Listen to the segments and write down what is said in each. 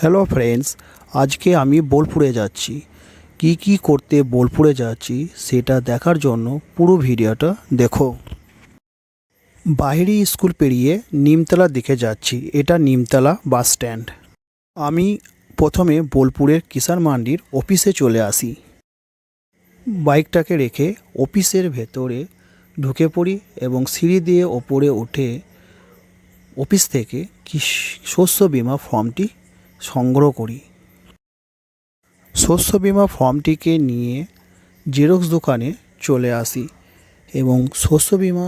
Hello friends, আজকে আমি বোলপুরে যাচ্ছি। কি করতে বোলপুরে যাচ্ছি সেটা দেখার জন্য পুরো ভিডিওটা দেখো। বাহিরি স্কুল পেরিয়ে নিমতলার দিকে যাচ্ছি। এটা নিমতলা বাস স্ট্যান্ড। আমি প্রথমে বোলপুরের কিষাণ মান্ডির অফিসে চলে আসি। বাইকটাকে রেখে অফিসের ভেতরে ঢুকে পড়ি এবং সিঁড়ি দিয়ে ওপরে উঠে অফিস থেকে শস্য বীমা ফর্মটি সংগ্রহ করি। শস্য বীমা ফর্মটিকে নিয়ে জেরক্স দোকানে চলে আসি এবং শস্য বীমা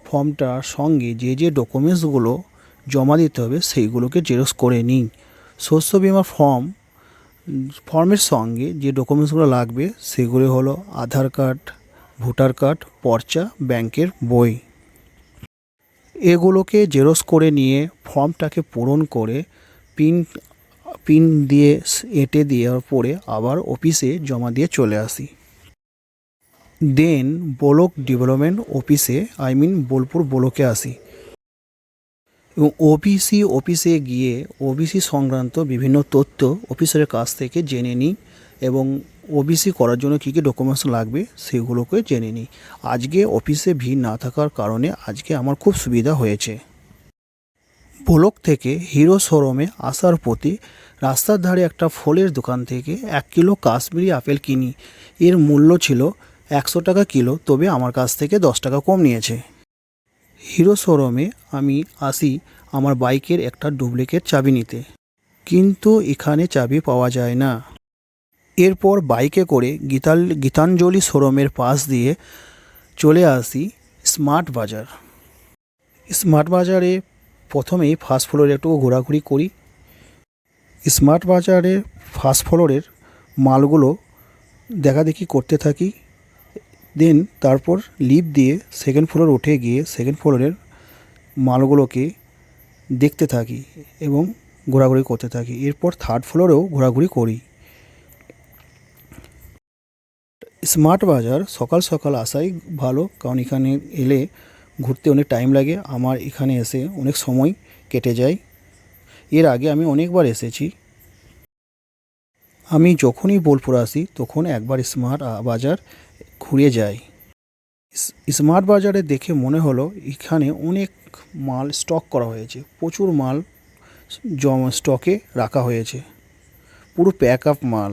ফর্মটার সঙ্গে যে ডকুমেন্টসগুলো জমা দিতে হবে সেইগুলোকে জেরক্স করে নিই। শস্য বীমা ফর্মের সঙ্গে যে ডকুমেন্টসগুলো লাগবে সেগুলো হলো আধার কার্ড, ভোটার কার্ড, পর্চা, ব্যাংকের বই। এগুলোকে জেরক্স করে নিয়ে ফর্মটাকে পূরণ করে পিন দিয়ে এঁটে দেওয়ার পরে আবার অফিসে জমা দিয়ে চলে আসি। দেন ব্লক ডেভেলপমেন্ট অফিসে বোলপুর ব্লকে আসি এবং অফিসে গিয়ে ওবিসি সংক্রান্ত বিভিন্ন তথ্য অফিসারের কাছ থেকে জেনে নিই এবং ওবিসি করার জন্য কী কী ডকুমেন্টস লাগবে সেগুলোকে জেনে নিই। আজকে অফিসে ভিড় না থাকার কারণে আজকে আমার খুব সুবিধা হয়েছে। ব্লক থেকে হিরো শোরুমে আসার পথে রাস্তার ধারে একটা ফলের দোকান থেকে 1 কিলো কাশ্মীরি আপেল কিনি। এর মূল্য ছিল 100 টাকা কিলো, তবে আমার কাছ থেকে 10 টাকা কম নিয়েছে। হিরো শোরুমে আমি আসি আমার বাইকের একটা ডুপ্লিকেট চাবি নিতে, কিন্তু এখানে চাবি পাওয়া যায় না। এরপর বাইকে করে গীতাঞ্জলি শোরুমের পাশ দিয়ে চলে আসি স্মার্ট বাজার। স্মার্ট বাজারে প্রথমেই ফার্স্ট ফ্লোরে একটু ঘোরাঘুরি করি। স্মার্ট বাজারে ফার্স্ট ফ্লোরের মালগুলো দেখাদেখি করতে থাকি। দেন তারপর লিফট দিয়ে সেকেন্ড ফ্লোর উঠে গিয়ে সেকেন্ড ফ্লোরের মালগুলোকে দেখতে থাকি এবং ঘোরাঘুরি করতে থাকি। এরপর থার্ড ফ্লোরেও ঘোরাঘুরি করি। স্মার্ট বাজার সকাল সকাল আসাই ভালো, কারণ এখানে এলে ঘুরতে অনেক টাইম লাগে। আমার এখানে এসে অনেক সময় কেটে যায়। এর আগে আমি অনেকবার এসেছি। আমি যখনই বোলপুর আসি তখন একবার স্মার্ট বাজার ঘুরে যাই। স্মার্ট বাজারে দেখে মনে হলো এখানে অনেক মাল স্টক করা হয়েছে, প্রচুর মাল স্টকে রাখা হয়েছে, পুরো প্যাক আপ মাল।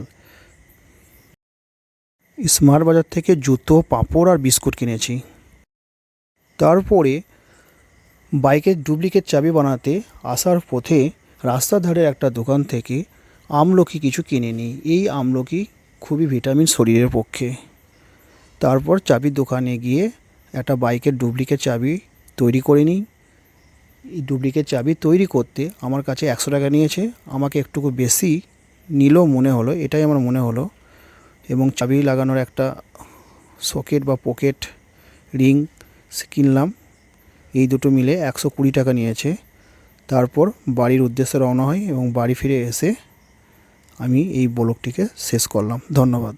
স্মার্ট বাজার থেকে জুতো, পাঁপড় আর বিস্কুট কিনেছি। তারপরে বাইকের ডুপ্লিকেট চাবি বানাতে আসার পথে রাস্তার ধারে একটা দোকান থেকে আমলকি কিছু কিনে নিই। এই আমলকি খুবই ভিটামিন শরীরের পক্ষে। তারপর চাবির দোকানে গিয়ে একটা বাইকের ডুপ্লিকেট চাবি তৈরি করে নিই। এই ডুপ্লিকেট চাবি তৈরি করতে আমার কাছে 100 টাকা নিয়েছে। আমাকে একটুকু বেশি নিলেও মনে হলো, এটাই আমার মনে হলো। এবং চাবি লাগানোর একটা সকেট বা পকেট রিং কিনলাম। এই দুটো মিলে 120 টাকা নিয়েছে। তারপর বাড়ির উদ্দেশ্যে রওনা হয় এবং বাড়ি ফিরে এসে আমি এই ব্লগটিকে শেষ করলাম। ধন্যবাদ।